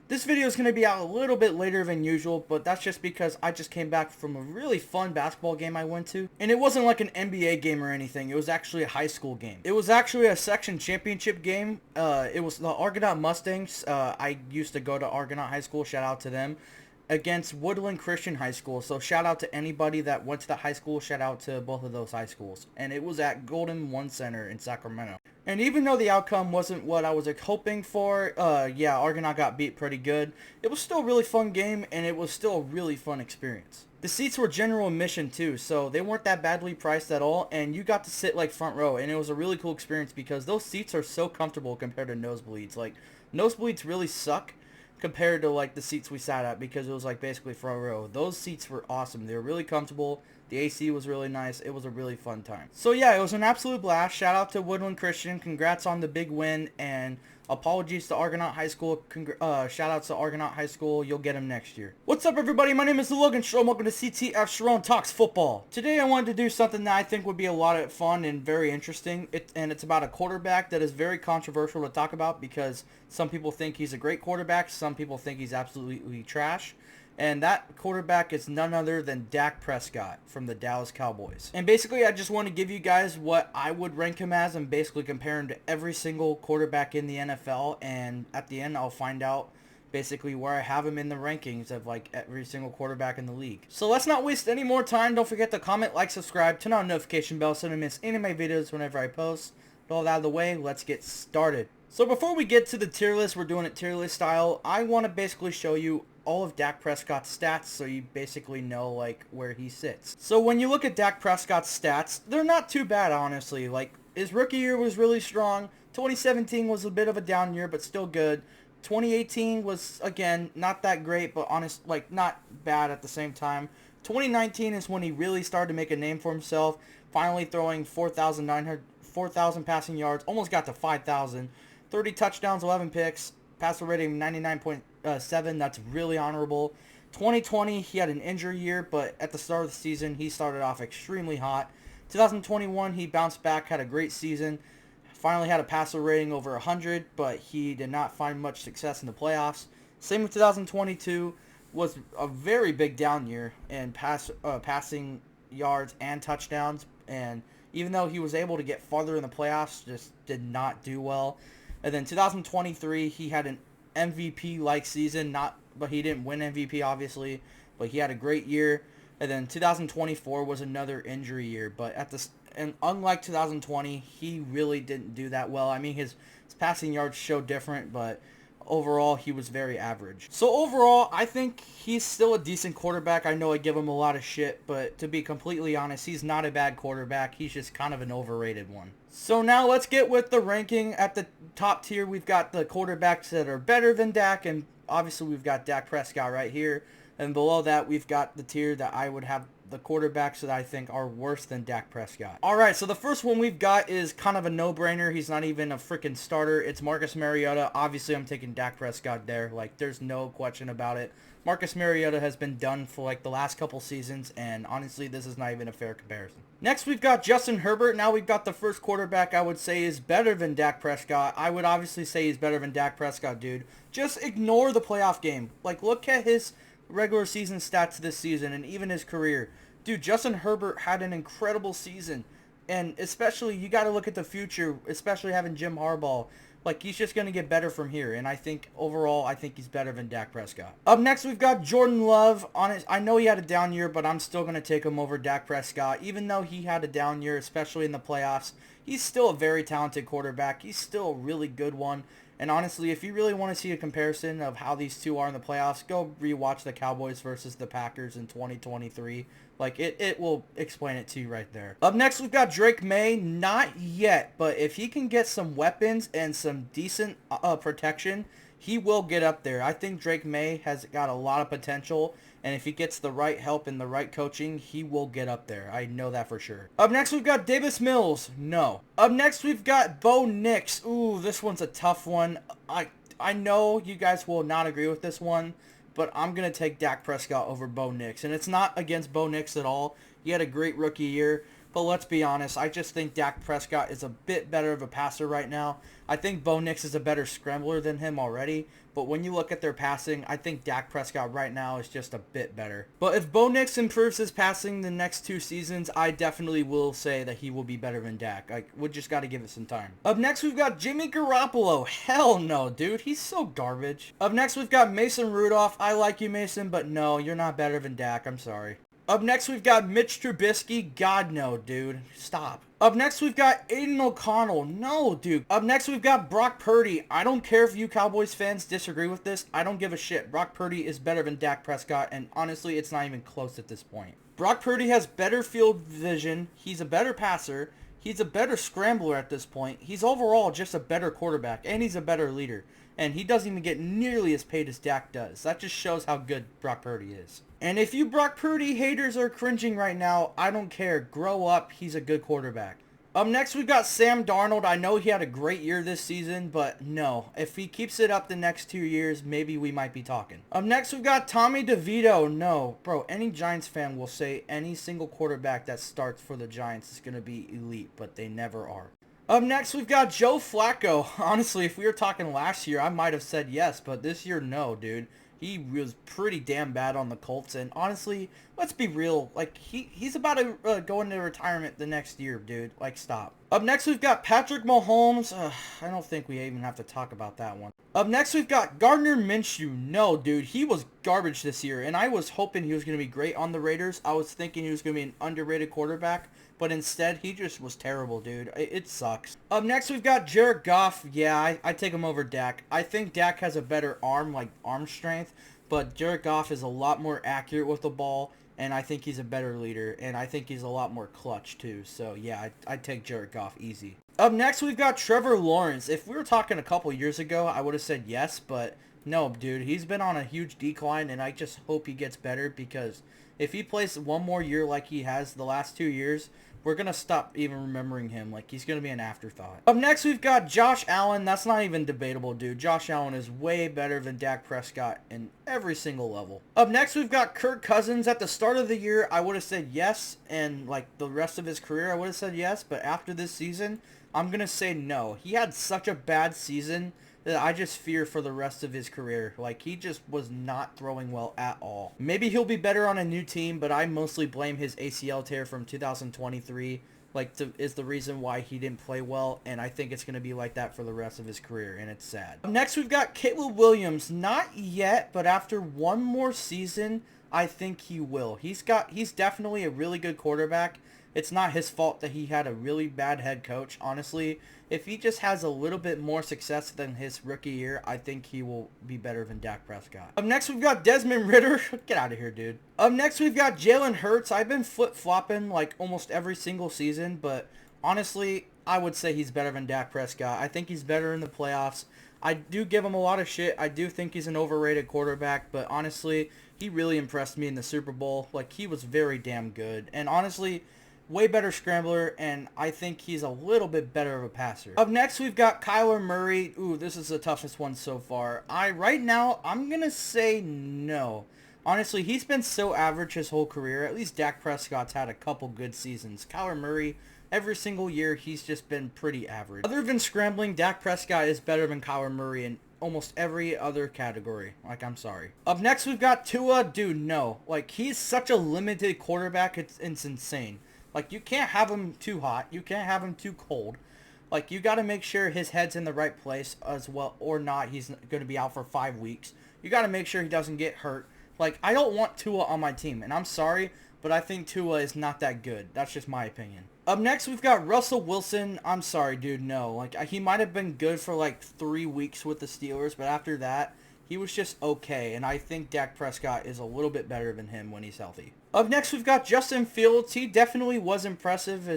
This video is going to be out a little bit later than usual, but that's just because I just came back from a really fun basketball game I went to. And it wasn't like an NBA game or anything. It was actually a high school game. It was actually a section championship game. It was the Argonaut Mustangs. I used to go to Argonaut High School. Shout out to them. Against Woodland Christian High School. So shout out to anybody that went to the high school. Shout out to both of those high schools. And it was at Golden One Center in Sacramento. And even though the outcome wasn't what I was hoping for, yeah, Argonaut got beat pretty good. It was still a really fun game, and it was still a really fun experience. The seats were general admission too, so they weren't that badly priced at all, and you got to sit like front row, and it was a really cool experience because those seats are so comfortable compared to nosebleeds. Like, nosebleeds really suck compared to like the seats we sat at because it was like basically front row. Those seats were awesome. They were really comfortable. The AC was really nice. It was a really fun time. So yeah, it was an absolute blast. Shout out to Woodland Christian. Congrats on the big win, and apologies to Argonaut High School. Shout out to Argonaut High School. You'll get them next year. What's up, everybody? My name is Logan Strom. Welcome to CTF Sharon Talks Football. Today I wanted to do something that I think would be a lot of fun and very interesting. It's about a quarterback that is very controversial to talk about because some people think he's a great quarterback. Some people think he's absolutely trash. And that quarterback is none other than Dak Prescott from the Dallas Cowboys. And basically, I just want to give you guys what I would rank him as and basically compare him to every single quarterback in the NFL. And at the end, I'll find out basically where I have him in the rankings of like every single quarterback in the league. So let's not waste any more time. Don't forget to comment, like, subscribe, turn on notification bell so you don't miss any of my videos whenever I post. With all that out of the way, let's get started. So before we get to the tier list, we're doing it tier list style. I want to basically show you all of Dak Prescott's stats so you basically know like where he sits. So when you look at Dak Prescott's stats, they're not too bad, honestly. Like, his rookie year was really strong. 2017 was a bit of a down year, but still good. 2018 was, again, not that great, but not bad at the same time. 2019 is when he really started to make a name for himself, finally throwing 4,000 passing yards, almost got to 5,000. 30 touchdowns, 11 picks, passer rating 99.7. That's really honorable. 2020, he had an injury year, but at the start of the season, he started off extremely hot. 2021, he bounced back, had a great season. Finally had a passer rating over 100, but he did not find much success in the playoffs. Same with 2022, was a very big down year in passing yards and touchdowns. And even though he was able to get farther in the playoffs, just did not do well. And then 2023, he had an MVP-like season, but he didn't win MVP, obviously, but he had a great year. And then 2024 was another injury year, but and unlike 2020, he really didn't do that well. I mean, his passing yards show different, but overall, he was very average. So overall, I think he's still a decent quarterback. I know I give him a lot of shit, but to be completely honest, he's not a bad quarterback. He's just kind of an overrated one. So now let's get with the ranking. At the top tier, we've got the quarterbacks that are better than Dak, and obviously we've got Dak Prescott right here. And below that, we've got the tier that I would have the quarterbacks that I think are worse than Dak Prescott. Alright, so the first one we've got is kind of a no-brainer. He's not even a freaking starter. It's Marcus Mariota. Obviously, I'm taking Dak Prescott there. Like, there's no question about it. Marcus Mariota has been done for like the last couple seasons, and honestly, this is not even a fair comparison. Next, we've got Justin Herbert. Now we've got the first quarterback I would say is better than Dak Prescott. I would obviously say he's better than Dak Prescott, dude. Just ignore the playoff game. Like, look at his regular season stats this season and even his career. Dude, Justin Herbert had an incredible season. And especially, you got to look at the future, especially having Jim Harbaugh. Like, he's just going to get better from here. And I think, overall, I think he's better than Dak Prescott. Up next, we've got Jordan Love. I know he had a down year, but I'm still going to take him over Dak Prescott. Even though he had a down year, especially in the playoffs, he's still a very talented quarterback. He's still a really good one. And honestly, if you really want to see a comparison of how these two are in the playoffs, go rewatch the Cowboys versus the Packers in 2023. Like, it will explain it to you right there. Up next, we've got Drake May. Not yet, but if he can get some weapons and some decent protection, he will get up there. I think Drake May has got a lot of potential, and if he gets the right help and the right coaching, he will get up there. I know that for sure. Up next, we've got Davis Mills. No. Up next, we've got Bo Nix. Ooh, this one's a tough one. I know you guys will not agree with this one, but I'm going to take Dak Prescott over Bo Nix. And it's not against Bo Nix at all. He had a great rookie year, But let's be honest, I just think Dak Prescott is a bit better of a passer right now. I think Bo Nix is a better scrambler than him already. But when you look at their passing, I think Dak Prescott right now is just a bit better. But if Bo Nix improves his passing the next 2 seasons, I definitely will say that he will be better than Dak. Like, we just got to give it some time. Up next, we've got Jimmy Garoppolo. Hell no, dude. He's so garbage. Up next, we've got Mason Rudolph. I like you, Mason, but no, you're not better than Dak. I'm sorry. Up next, we've got Mitch Trubisky. God, no, dude. Stop. Up next, we've got Aiden O'Connell. No, dude. Up next, we've got Brock Purdy. I don't care if you Cowboys fans disagree with this. I don't give a shit. Brock Purdy is better than Dak Prescott, and honestly, it's not even close at this point. Brock Purdy has better field vision. He's a better passer. He's a better scrambler at this point. He's overall just a better quarterback, and he's a better leader. And he doesn't even get nearly as paid as Dak does. That just shows how good Brock Purdy is. And if you Brock Purdy haters are cringing right now, I don't care. Grow up. He's a good quarterback. Up next, we've got Sam Darnold. I know he had a great year this season, but no. If he keeps it up the next 2 years, maybe we might be talking. Up next, we've got Tommy DeVito. No. Bro, any Giants fan will say any single quarterback that starts for the Giants is going to be elite, but they never are. Up next, we've got Joe Flacco. Honestly, if we were talking last year, I might have said yes, but this year, no, dude. He was pretty damn bad on the Colts, and honestly, let's be real. Like, he's about to go into retirement the next year, dude. Like, stop. Up next, we've got Patrick Mahomes. I don't think we even have to talk about that one. Up next, we've got Gardner Minshew. No, dude, he was garbage this year, and I was hoping he was going to be great on the Raiders. I was thinking he was going to be an underrated quarterback, but instead, he just was terrible, dude. It sucks. Up next, we've got Jared Goff. Yeah, I take him over Dak. I think Dak has a better arm strength, but Jared Goff is a lot more accurate with the ball, and I think he's a better leader, and I think he's a lot more clutch, too. So, yeah, I'd take Jared Goff easy. Up next, we've got Trevor Lawrence. If we were talking a couple years ago, I would have said yes, but no, dude. He's been on a huge decline, and I just hope he gets better, because if he plays one more year like he has the last 2 years, we're going to stop even remembering him. Like, he's going to be an afterthought. Up next, we've got Josh Allen. That's not even debatable, dude. Josh Allen is way better than Dak Prescott in every single level. Up next, we've got Kirk Cousins. At the start of the year, I would have said yes, and, like, the rest of his career, I would have said yes, but after this season, I'm going to say no. He had such a bad season that I just fear for the rest of his career. Like, he just was not throwing well at all. Maybe he'll be better on a new team, but I mostly blame his ACL tear from 2023. Is the reason why he didn't play well, and I think it's going to be like that for the rest of his career, and it's sad. Next, we've got Caleb Williams. Not yet, but after one more season, I think he will. He's definitely a really good quarterback. It's not his fault that he had a really bad head coach, honestly. If he just has a little bit more success than his rookie year, I think he will be better than Dak Prescott. Up next, we've got Desmond Ridder. Get out of here, dude. Up next, we've got Jalen Hurts. I've been flip-flopping like almost every single season, but honestly, I would say he's better than Dak Prescott. I think he's better in the playoffs. I do give him a lot of shit. I do think he's an overrated quarterback, but honestly, he really impressed me in the Super Bowl. Like, he was very damn good. And honestly, way better scrambler, and I think he's a little bit better of a passer. Up next, we've got Kyler Murray. Ooh, this is the toughest one so far. Right now, I'm going to say no. Honestly, he's been so average his whole career. At least Dak Prescott's had a couple good seasons. Kyler Murray, every single year, he's just been pretty average. Other than scrambling, Dak Prescott is better than Kyler Murray in almost every other category. Like, I'm sorry. Up next, we've got Tua. Dude, no. Like, he's such a limited quarterback, it's insane. Like, you can't have him too hot. You can't have him too cold. Like, you got to make sure his head's in the right place as well, or not. He's going to be out for 5 weeks. You got to make sure he doesn't get hurt. Like, I don't want Tua on my team, and I'm sorry, but I think Tua is not that good. That's just my opinion. Up next, we've got Russell Wilson. I'm sorry, dude, no. Like, he might have been good for, like, 3 weeks with the Steelers, but after that, he was just okay, and I think Dak Prescott is a little bit better than him when he's healthy. Up next, we've got Justin Fields. He definitely was impressive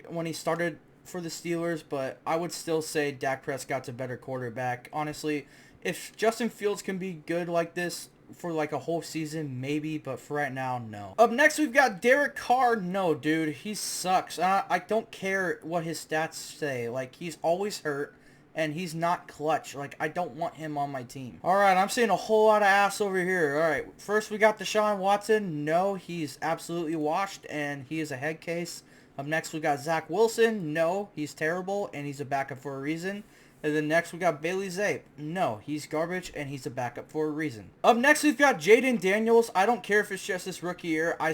when he started for the Steelers, but I would still say Dak Prescott's a better quarterback. Honestly, if Justin Fields can be good like this for like a whole season, maybe, but for right now, no. Up next, we've got Derek Carr. No, dude, he sucks. I don't care what his stats say. Like, he's always hurt, and he's not clutch. Like, I don't want him on my team. Alright, I'm seeing a whole lot of ass over here. Alright, first we got Deshaun Watson. No, he's absolutely washed, and he is a head case. Up next, we got Zach Wilson. No, he's terrible, and he's a backup for a reason. And then next, we got Bailey Zappe. No, he's garbage, and he's a backup for a reason. Up next, we've got Jaden Daniels. I don't care if it's just this rookie year. I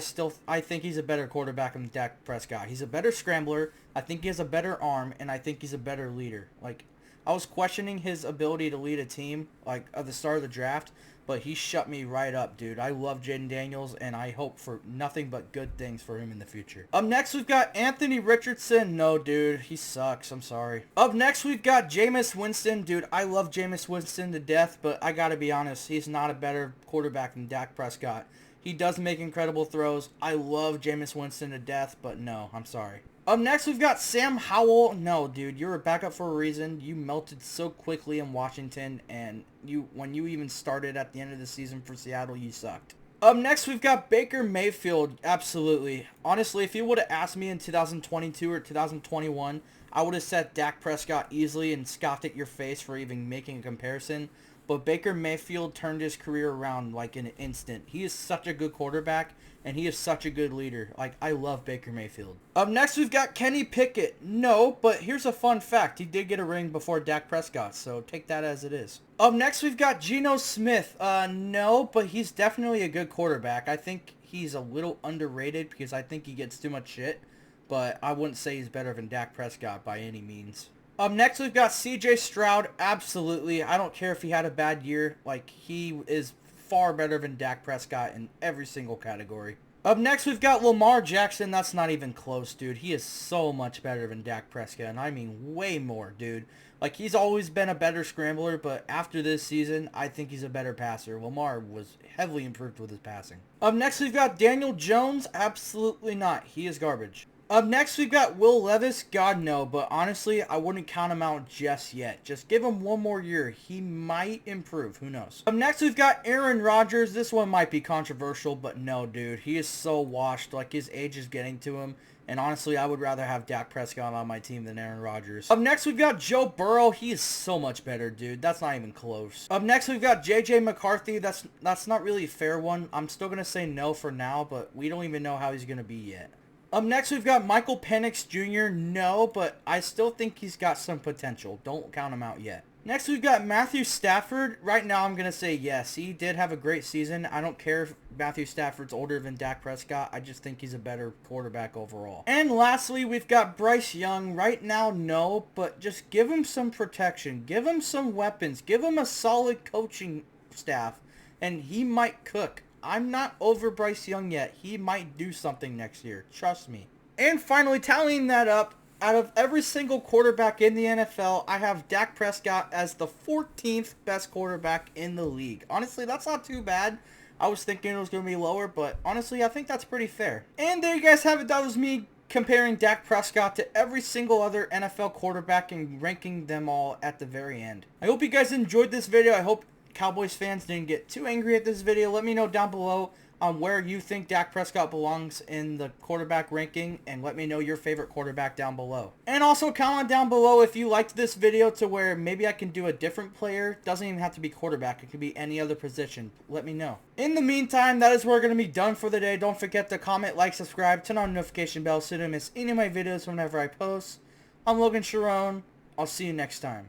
think he's a better quarterback than Dak Prescott. He's a better scrambler. I think he has a better arm, and I think he's a better leader. Like, I was questioning his ability to lead a team, like, at the start of the draft, but he shut me right up, dude. I love Jaden Daniels, and I hope for nothing but good things for him in the future. Up next, we've got Anthony Richardson. No, dude. He sucks. I'm sorry. Up next, we've got Jameis Winston. Dude, I love Jameis Winston to death, but I gotta be honest. He's not a better quarterback than Dak Prescott. He does make incredible throws. I love Jameis Winston to death, but no, I'm sorry. Up next, we've got Sam Howell. No, dude, you're a backup for a reason. You melted so quickly in Washington, and when you even started at the end of the season for Seattle, you sucked. Up next, we've got Baker Mayfield. Absolutely. Honestly, if you would have asked me in 2022 or 2021, I would have said Dak Prescott easily and scoffed at your face for even making a comparison. But Baker Mayfield turned his career around like in an instant. He is such a good quarterback, and he is such a good leader. Like, I love Baker Mayfield. Up next, we've got Kenny Pickett. No, but here's a fun fact. He did get a ring before Dak Prescott, so take that as it is. Up next, we've got Geno Smith. No, but he's definitely a good quarterback. I think he's a little underrated because I think he gets too much shit, but I wouldn't say he's better than Dak Prescott by any means. Up next, we've got CJ Stroud. Absolutely. I don't care if he had a bad year. Like, he is far better than Dak Prescott in every single category. Up next, we've got Lamar Jackson. That's not even close, dude. He is so much better than Dak Prescott, and I mean way more, dude. Like, he's always been a better scrambler, but after this season, I think he's a better passer. Lamar was heavily improved with his passing. Up next, we've got Daniel Jones. Absolutely not. He is garbage. Up next, we've got Will Levis. God, no. But honestly, I wouldn't count him out just yet. Just give him one more year. He might improve. Who knows? Up next, we've got Aaron Rodgers. This one might be controversial, but no, dude. He is so washed. Like, his age is getting to him. And honestly, I would rather have Dak Prescott on my team than Aaron Rodgers. Up next, we've got Joe Burrow. He is so much better, dude. That's not even close. Up next, we've got J.J. McCarthy. That's not really a fair one. I'm still going to say no for now, but we don't even know how he's going to be yet. Up next, we've got Michael Penix Jr. No, but I still think he's got some potential. Don't count him out yet. Next, we've got Matthew Stafford. Right now, I'm going to say yes. He did have a great season. I don't care if Matthew Stafford's older than Dak Prescott. I just think he's a better quarterback overall. And lastly, we've got Bryce Young. Right now, no, but just give him some protection. Give him some weapons. Give him a solid coaching staff, and he might cook. I'm not over Bryce Young yet. He might do something next year. Trust me. And finally, tallying that up, out of every single quarterback in the NFL, I have Dak Prescott as the 14th best quarterback in the league. Honestly, that's not too bad. I was thinking it was going to be lower, but honestly, I think that's pretty fair. And there you guys have it. That was me comparing Dak Prescott to every single other NFL quarterback and ranking them all at the very end. I hope you guys enjoyed this video. I hope Cowboys fans didn't get too angry at this video. Let me know down below on where you think Dak Prescott belongs in the quarterback ranking, and let me know your favorite quarterback down below. And also comment down below if you liked this video to where maybe I can do a different player. Doesn't even have to be quarterback. It could be any other position. Let me know. In the meantime, that is where we're going to be done for the day. Don't forget to comment, like, subscribe, turn on the notification bell so you don't miss any of my videos whenever I post. I'm Logan Sharon. I'll see you next time.